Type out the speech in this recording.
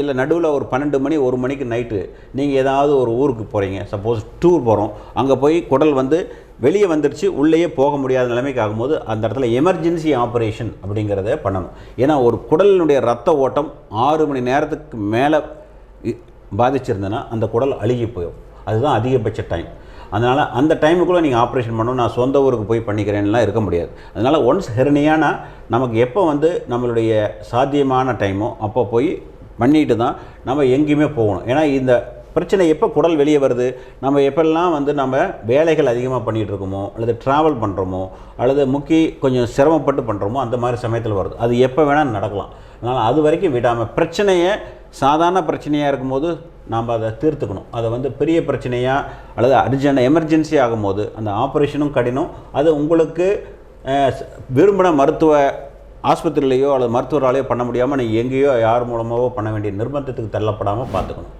இல்லை நடுவில் ஒரு 12 மணி 1 மணிக்கு நைட்டு நீங்கள் ஏதாவது ஒரு ஊருக்கு போகிறீங்க, சப்போஸ் டூர் போகிறோம், அங்கே போய் குடல் வந்து வெளியே வந்துடுச்சு, உள்ளேயே போக முடியாத நிலைமைக்கு ஆகும்போது அந்த இடத்துல எமர்ஜென்சி ஆப்ரேஷன் அப்படிங்கிறத பண்ணணும். ஏன்னா ஒரு குடலினுடைய ரத்த ஓட்டம் 6 மணி நேரத்துக்கு மேலே பாதிச்சிருந்ததுன்னா அந்த குடல் அழுகி போயிடும். அதுதான் அதிகபட்ச டைம். அதனால் அந்த டைமுக்குள்ளே நீங்கள் ஆப்ரேஷன் பண்ணணும், நான் சொந்த ஊருக்கு போய் பண்ணிக்கிறேன்லாம் இருக்க முடியாது. அதனால் ஒன்ஸ் ஹெர்னியானா நமக்கு எப்போ வந்து நம்மளுடைய சாத்தியமான டைமோ அப்போ போய் பண்ணிட்டு தான் நம்ம எங்கேயுமே போகணும். ஏன்னா இந்த பிரச்சனை எப்போ குடல் வெளியே வருது, நம்ம எப்பெல்லாம் வந்து நம்ம வேலைகள் அதிகமாக பண்ணிகிட்டு இருக்கோமோ, அல்லது ட்ராவல் பண்ணுறோமோ, அல்லது கொஞ்சம் சிரமப்பட்டு பண்ணுறோமோ, அந்த மாதிரி சமயத்தில் வருது. அது எப்போ வேணால் நடக்கலாம். அதனால் அது வரைக்கும் விடாமல் பிரச்சனையை சாதாரண பிரச்சனையாக இருக்கும்போது நாம் அதை தீர்த்துக்கணும். அதை வந்து பெரிய பிரச்சனையாக அல்லது எமர்ஜென்சி ஆகும்போது அந்த ஆப்ரேஷனும் கடினம். அது உங்களுக்கு விரும்பின மருத்துவ ஆஸ்பத்திரியிலையோ அல்லது மருத்துவராலேயோ பண்ண முடியாமல் நீங்கள் எங்கேயோ யார் மூலமாகவோ பண்ண வேண்டிய நிர்பந்தத்துக்கு தள்ளப்படாமல் பார்த்துக்கணும்.